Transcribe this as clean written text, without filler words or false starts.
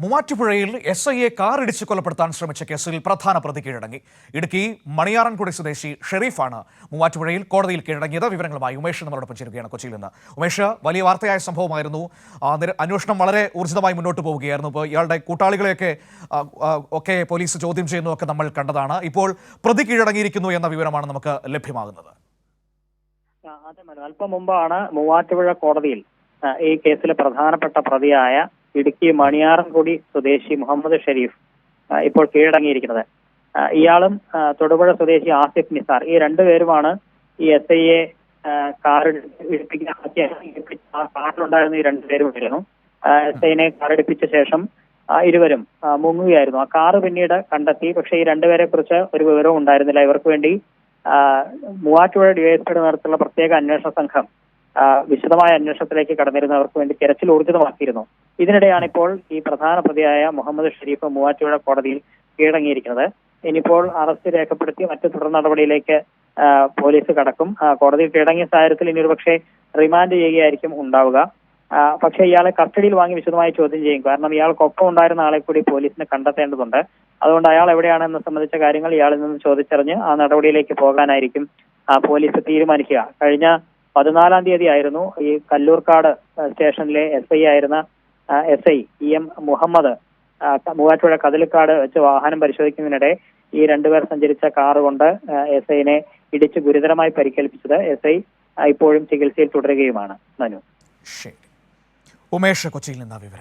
മൂവാറ്റുപുഴയിൽ SIയെ കാറിടിച്ച് കൊലപ്പെടുത്താൻ ശ്രമിച്ച കേസിൽ പ്രധാന പ്രതി കീഴടങ്ങി. ഇടുക്കി മണിയാറൻകുടി സ്വദേശി ഷെരീഫാണ് മൂവാറ്റുപുഴയിൽ കോടതിയിൽ കീഴടങ്ങിയത്. വിവരങ്ങളുമായി ഉമേഷ് നമ്മളോടൊപ്പം ചേരുകയാണ് കൊച്ചിയിൽ നിന്ന്. ഉമേഷ്, വലിയ വാർത്തയായ സംഭവമായിരുന്നു. അന്വേഷണം വളരെ ഊർജിതമായി മുന്നോട്ട് പോവുകയായിരുന്നു. ഇപ്പോൾ ഇയാളുടെ കൂട്ടാളികളെയൊക്കെ പോലീസ് ചോദ്യം ചെയ്യുന്നതൊക്കെ നമ്മൾ കണ്ടതാണ്. ഇപ്പോൾ പ്രതി കീഴടങ്ങിയിരിക്കുന്നു എന്ന വിവരമാണ് നമുക്ക് ലഭ്യമാകുന്നത്. അല്പം മുമ്പാണ് മൂവാറ്റുപുഴ കോടതിയിൽ ഈ കേസിലെ പ്രധാനപ്പെട്ട പ്രതിയായ ഇടുക്കി മണിയാറൻകുടി സ്വദേശി മുഹമ്മദ് ഷെരീഫ് ഇപ്പോൾ കീഴടങ്ങിയിരിക്കുന്നത്. ഇയാളും തൊടുപുഴ സ്വദേശി ആസിഫ് നിസാർ, ഈ രണ്ടുപേരുമാണ് ഈ SIയെ കാറിലുണ്ടായിരുന്ന ഈ രണ്ടുപേരുമായിരുന്നു. SIനെ കാറിടിപ്പിച്ച ശേഷം ഇരുവരും മുങ്ങുകയായിരുന്നു. ആ കാറ് പിന്നീട് കണ്ടെത്തി. പക്ഷേ ഈ രണ്ടുപേരെ കുറിച്ച് ഒരു വിവരവും ഉണ്ടായിരുന്നില്ല. ഇവർക്ക് വേണ്ടി മൂവാറ്റുപുഴ DYSPയുടെ നേതൃത്വത്തിലുള്ള പ്രത്യേക അന്വേഷണ സംഘം വിശദമായ അന്വേഷണത്തിലേക്ക് കടന്നിരുന്നവർക്ക് വേണ്ടി തെരച്ചിൽ ഊർജിതമാക്കിയിരുന്നു. ഇതിനിടെയാണ് ഇപ്പോൾ ഈ പ്രധാന പ്രതിയായ മുഹമ്മദ് ഷെരീഫ് മൂവാറ്റുപുഴ കോടതിയിൽ കീഴടങ്ങിയിരിക്കുന്നത്. ഇനിയിപ്പോൾ അറസ്റ്റ് രേഖപ്പെടുത്തി മറ്റു തുടർ നടപടിയിലേക്ക് പോലീസ് കടക്കും. കോടതിയിൽ കീഴടങ്ങിയ സാഹചര്യത്തിൽ ഇനി ഒരുപക്ഷെ റിമാൻഡ് ചെയ്യുകയായിരിക്കും ഉണ്ടാവുക. പക്ഷേ ഇയാളെ കസ്റ്റഡിയിൽ വാങ്ങി വിശദമായി ചോദ്യം ചെയ്യും. കാരണം ഇയാൾക്കൊപ്പം ഉണ്ടായിരുന്ന ആളെ കൂടി പോലീസിന് കണ്ടെത്തേണ്ടതുണ്ട്. അതുകൊണ്ട് അയാൾ എവിടെയാണെന്ന് സംബന്ധിച്ച കാര്യങ്ങൾ ഇയാളിൽ നിന്ന് ചോദിച്ചറിഞ്ഞ് ആ നടപടിയിലേക്ക് പോകാനായിരിക്കും പോലീസ് തീരുമാനിക്കുക. കഴിഞ്ഞ 14-ാം തീയതി ആയിരുന്നു ഈ കല്ലൂർക്കാട് സ്റ്റേഷനിലെ SI ആയിരുന്ന SI EM മുഹമ്മദ് മൂവാറ്റുപുഴ കതിലക്കാട് വെച്ച് വാഹനം പരിശോധിക്കുന്നതിനിടെ ഈ രണ്ടുപേർ സഞ്ചരിച്ച കാറ് കൊണ്ട് SIനെ ഇടിച്ച് ഗുരുതരമായി പരിക്കേൽപ്പിച്ചത്. SI ഇപ്പോഴും ചികിത്സയിൽ തുടരുകയുമാണ്. മനു. ശരി, ഉമേഷ് കൊച്ചിയിൽ നിന്ന് വിവരം.